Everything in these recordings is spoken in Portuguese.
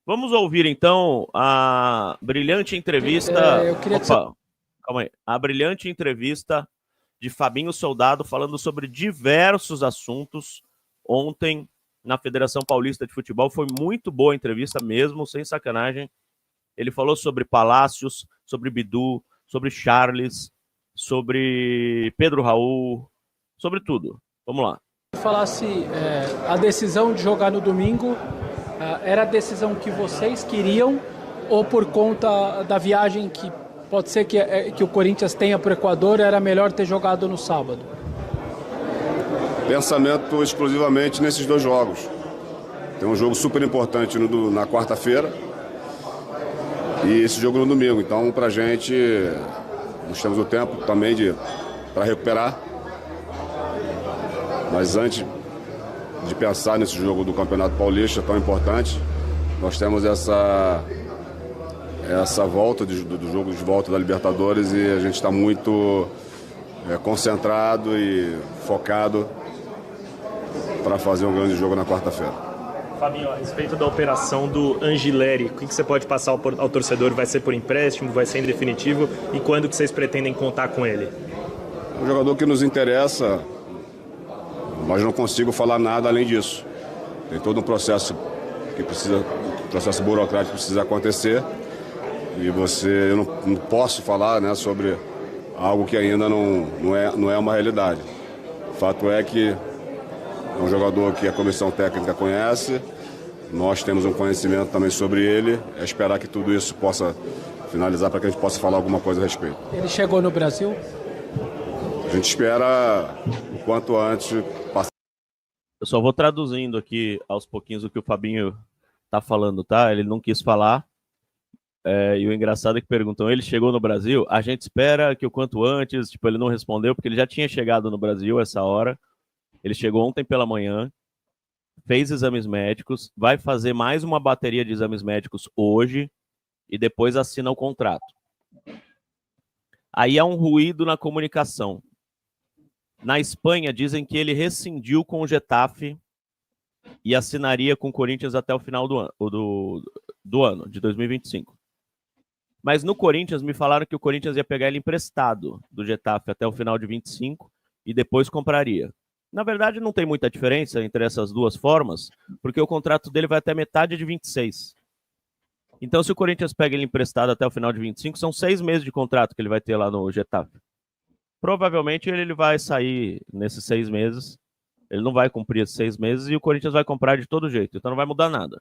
Vamos ouvir então a brilhante entrevista. Eu queria Opa, calma aí. A brilhante entrevista de Fabinho Soldado falando sobre diversos assuntos ontem na Federação Paulista de Futebol. Foi muito boa a entrevista mesmo, sem sacanagem. Ele falou sobre Palácios, sobre Bidu, sobre Charles, sobre Pedro Raul, sobre tudo. Vamos lá. falasse a decisão de jogar no domingo era a decisão que vocês queriam ou por conta da viagem que pode ser que o Corinthians tenha para o Equador, era melhor ter jogado no sábado? Pensamento exclusivamente nesses dois jogos. Tem um jogo super importante na quarta-feira e esse jogo no domingo. Então, pra gente, nós temos o tempo também para recuperar. Mas antes de pensar nesse jogo do Campeonato Paulista tão importante, nós temos essa volta do jogo de volta da Libertadores e a gente está muito concentrado e focado para fazer um grande jogo na quarta-feira. Fabinho, a respeito da operação do Angileri, o que você pode passar ao torcedor? Vai ser por empréstimo, vai ser em definitivo? E quando que vocês pretendem contar com ele? Um jogador que nos interessa, mas não consigo falar nada além disso. Tem todo um processo processo burocrático que precisa acontecer e eu não posso falar, né, sobre algo que ainda não é uma realidade. O fato é que é um jogador que a comissão técnica conhece, nós temos um conhecimento também sobre ele, é esperar que tudo isso possa finalizar para que a gente possa falar alguma coisa a respeito. Ele chegou no Brasil? A gente espera o quanto antes passar. Eu só vou traduzindo aqui aos pouquinhos o que o Fabinho tá falando, tá? Ele não quis falar. E o engraçado é que perguntam, ele chegou no Brasil? A gente espera que o quanto antes, tipo, ele não respondeu, porque ele já tinha chegado no Brasil essa hora. Ele chegou ontem pela manhã, fez exames médicos, vai fazer mais uma bateria de exames médicos hoje e depois assina o contrato. Aí há um ruído na comunicação. Na Espanha, dizem que ele rescindiu com o Getafe e assinaria com o Corinthians até o final do ano, de 2025. Mas no Corinthians, me falaram que o Corinthians ia pegar ele emprestado do Getafe até o final de 25 e depois compraria. Na verdade, não tem muita diferença entre essas duas formas, porque o contrato dele vai até metade de 26. Então, se o Corinthians pega ele emprestado até o final de 25, são 6 meses de contrato que ele vai ter lá no Getafe. Provavelmente ele vai sair nesses 6 meses, ele não vai cumprir esses 6 meses e o Corinthians vai comprar de todo jeito, então não vai mudar nada.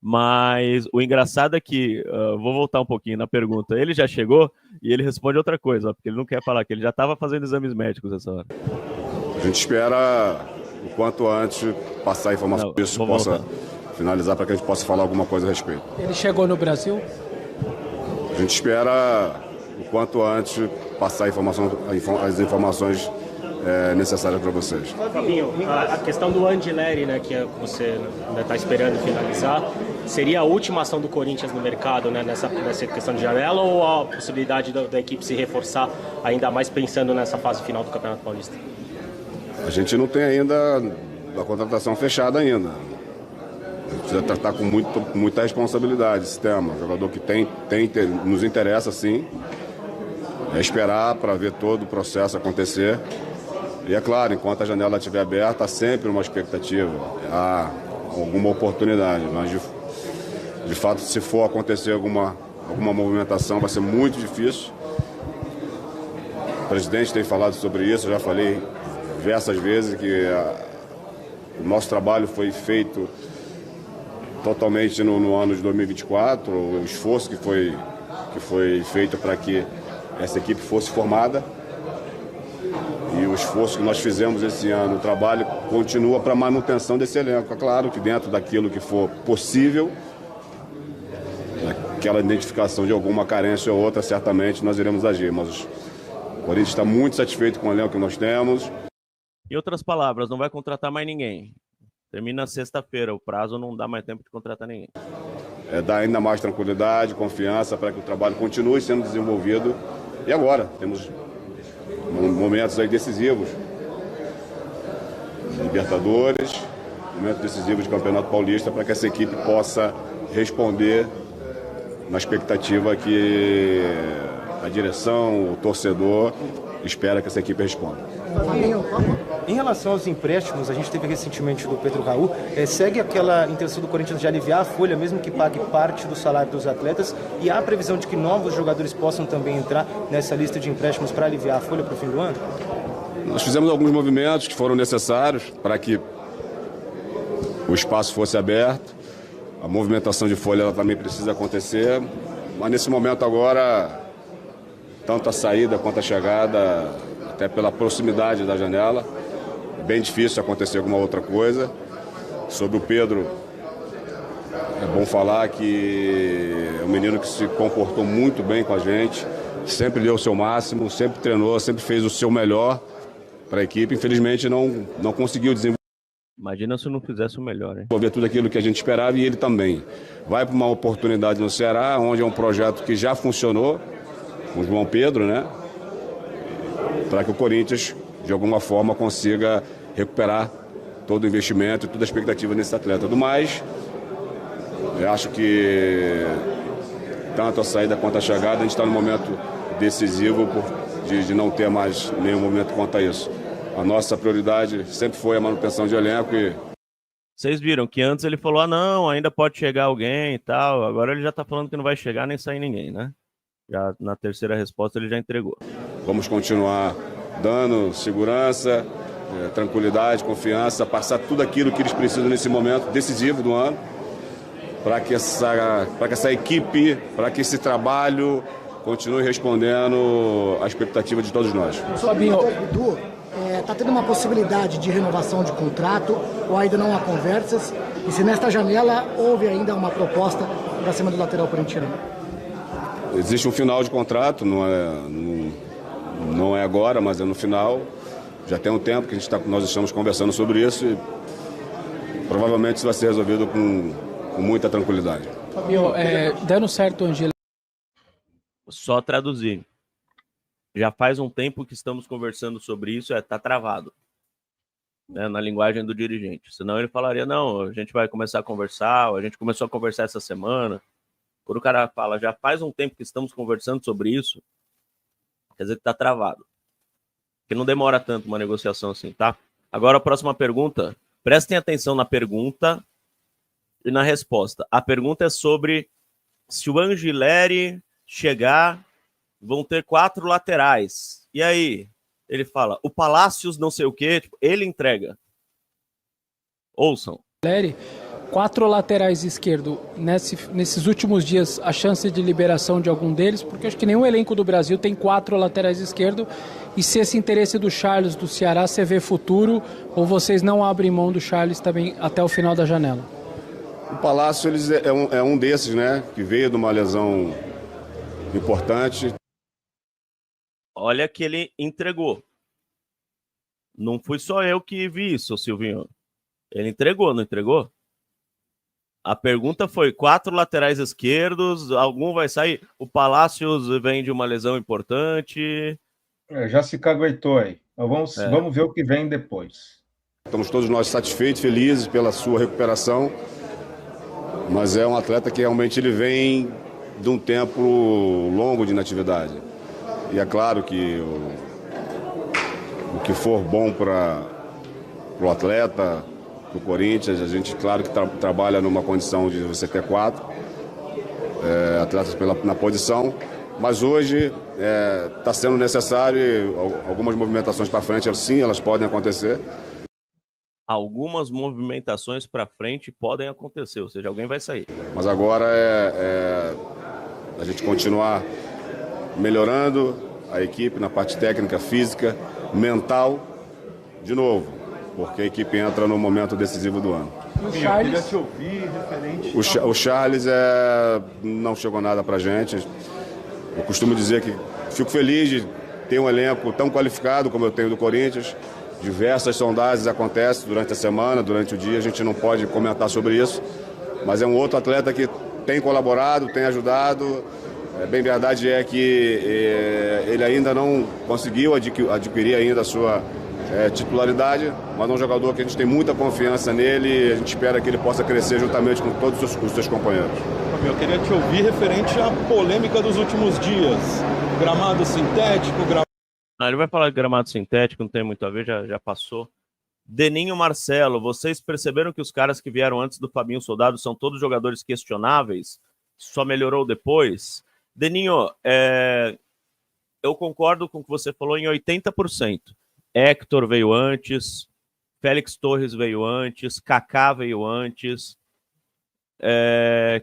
Mas o engraçado é que, vou voltar um pouquinho na pergunta, ele já chegou e ele responde outra coisa, porque ele não quer falar que ele já estava fazendo exames médicos essa hora. A gente espera o quanto antes passar a informação que isso possa finalizar para que a gente possa falar alguma coisa a respeito. Ele chegou no Brasil? A gente espera o quanto antes passar as informações necessárias para vocês. Fabinho, a questão do Angileri, né, que você ainda está esperando finalizar, seria a última ação do Corinthians no mercado, né, nessa questão de janela, ou a possibilidade da equipe se reforçar ainda mais pensando nessa fase final do Campeonato Paulista? A gente não tem ainda a contratação fechada ainda. A gente precisa tratar com muita responsabilidade esse tema. O jogador que nos interessa, sim. É esperar para ver todo o processo acontecer. E é claro, enquanto a janela estiver aberta, há sempre uma expectativa, há alguma oportunidade. Mas, de fato, se for acontecer alguma movimentação, vai ser muito difícil. O presidente tem falado sobre isso, eu já falei diversas vezes que o nosso trabalho foi feito totalmente no ano de 2024, o esforço que foi feito para que essa equipe fosse formada. E o esforço que nós fizemos esse ano, o trabalho continua para a manutenção desse elenco. É claro que dentro daquilo que for possível, aquela identificação de alguma carência ou outra, certamente nós iremos agir. Mas o Corinthians está muito satisfeito com o elenco que nós temos. Em outras palavras, não vai contratar mais ninguém. Termina sexta-feira, o prazo não dá mais tempo de contratar ninguém. Dar ainda mais tranquilidade, confiança para que o trabalho continue sendo desenvolvido. E agora, temos momentos aí decisivos, Libertadores momento decisivo de Campeonato Paulista, para que essa equipe possa responder na expectativa que a direção, o torcedor espera que essa equipe responda. Em relação aos empréstimos, a gente teve recentemente do Pedro Raul, segue aquela intenção do Corinthians de aliviar a folha, mesmo que pague parte do salário dos atletas, e há a previsão de que novos jogadores possam também entrar nessa lista de empréstimos para aliviar a folha para o fim do ano? Nós fizemos alguns movimentos que foram necessários para que o espaço fosse aberto. A movimentação de folha ela também precisa acontecer, mas nesse momento agora, tanto a saída quanto a chegada, até pela proximidade da janela, é bem difícil acontecer alguma outra coisa. Sobre o Pedro, é bom falar que é um menino que se comportou muito bem com a gente, sempre deu o seu máximo, sempre treinou, sempre fez o seu melhor para a equipe. Infelizmente não conseguiu desenvolver. Imagina se não fizesse o melhor, hein? Desenvolver tudo aquilo que a gente esperava, e ele também. Vai para uma oportunidade no Ceará, onde é um projeto que já funcionou, com o João Pedro, né? Para que o Corinthians, de alguma forma, consiga recuperar todo o investimento e toda a expectativa nesse atleta. Do mais, eu acho que tanto a saída quanto a chegada, a gente está num momento decisivo de não ter mais nenhum movimento quanto a isso. A nossa prioridade sempre foi a manutenção de elenco e... Vocês viram que antes ele falou, não, ainda pode chegar alguém e tal. Agora ele já tá falando que não vai chegar nem sair ninguém, né? Já na terceira resposta ele já entregou. Vamos continuar dando segurança, tranquilidade, confiança, passar tudo aquilo que eles precisam nesse momento decisivo do ano, para que essa equipe, para que esse trabalho continue respondendo à expectativa de todos nós. Fabinho, está tendo uma possibilidade de renovação de contrato ou ainda não há conversas? E se nesta janela houve ainda uma proposta para cima do lateral corintiano? Existe um final de contrato, não é agora, mas é no final. Já tem um tempo que nós estamos conversando sobre isso e provavelmente isso vai ser resolvido com muita tranquilidade. Fabinho, dando certo, Angela. Só traduzir. Já faz um tempo que estamos conversando sobre isso, tá travado, né, na linguagem do dirigente. Senão ele falaria, não, a gente vai começar a conversar, a gente começou a conversar essa semana. Quando o cara fala, já faz um tempo que estamos conversando sobre isso, quer dizer que tá travado. Porque não demora tanto uma negociação assim, tá? Agora a próxima pergunta, prestem atenção na pergunta e na resposta. A pergunta é sobre se o Angileri chegar, vão ter 4 laterais. E aí? Ele fala, o Palácios não sei o quê, tipo, ele entrega. Ouçam. 4 laterais esquerdo. Nesses últimos dias, a chance de liberação de algum deles, porque acho que nenhum elenco do Brasil tem 4 laterais esquerdo. E se esse interesse do Charles do Ceará, você vê futuro, ou vocês não abrem mão do Charles também até o final da janela? O Palácio é um desses, né? Que veio de uma lesão importante. Olha que ele entregou. Não fui só eu que vi isso, Silvinho. Ele entregou, não entregou? A pergunta foi, 4 laterais esquerdos, algum vai sair? O Palácios vem de uma lesão importante. Já se caguetou aí. Mas vamos ver o que vem depois. Estamos todos nós satisfeitos, felizes pela sua recuperação. Mas é um atleta que realmente ele vem de um tempo longo de inatividade. E é claro que o que for bom para o atleta, para o Corinthians, a gente, claro que trabalha numa condição de você ter 4 atletas na posição, mas hoje está sendo necessário algumas movimentações para frente, sim, elas podem acontecer. Algumas movimentações para frente podem acontecer, ou seja, alguém vai sair. Mas agora a gente continuar melhorando a equipe na parte técnica, física, mental, de novo, porque a equipe entra no momento decisivo do ano. O Charles, te ouvir referente... O Charles não chegou nada pra gente. Eu costumo dizer que fico feliz de ter um elenco tão qualificado como eu tenho do Corinthians. Diversas sondagens acontecem durante a semana, durante o dia, a gente não pode comentar sobre isso, mas é um outro atleta que tem colaborado, tem ajudado. Bem verdade é que ele ainda não conseguiu adquirir ainda a sua titularidade, mas é um jogador que a gente tem muita confiança nele e a gente espera que ele possa crescer juntamente com todos os seus companheiros. Eu queria te ouvir referente à polêmica dos últimos dias. Gramado sintético, ele vai falar de gramado sintético, não tem muito a ver, já passou. Deninho Marcelo, vocês perceberam que os caras que vieram antes do Fabinho Soldado são todos jogadores questionáveis? Só melhorou depois? Deninho, eu concordo com o que você falou em 80%. Héctor veio antes, Félix Torres veio antes, Kaká veio antes,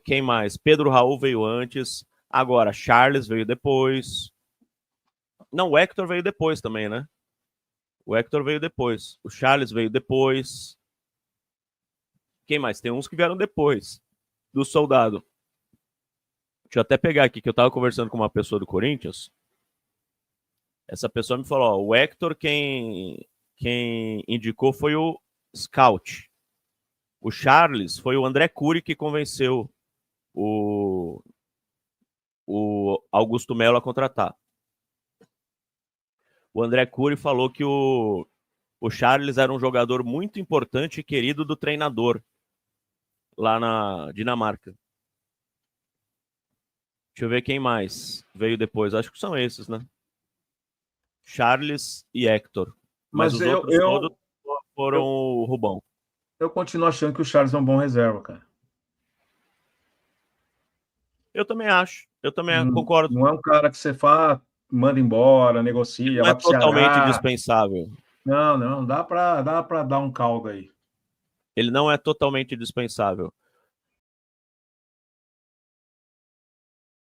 quem mais? Pedro Raul veio antes, agora Charles veio depois. Não, o Héctor veio depois também, né? O Héctor veio depois, o Charles veio depois. Quem mais? Tem uns que vieram depois do Soldado. Deixa eu até pegar aqui, que eu tava conversando com uma pessoa do Corinthians. Essa pessoa me falou, ó, o Héctor quem indicou foi o Scout. O Charles foi o André Cury que convenceu o Augusto Melo a contratar. O André Cury falou que o Charles era um jogador muito importante e querido do treinador lá na Dinamarca. Deixa eu ver quem mais veio depois. Acho que são esses, né? Charles e Héctor. Mas os outros todos foram o Rubão. Eu continuo achando que o Charles é um bom reserva, cara. Eu também acho. Eu também concordo. Não é um cara que você fala, manda embora, negocia, não é totalmente dispensável. Não, dá para dar um caldo aí. Ele não é totalmente dispensável.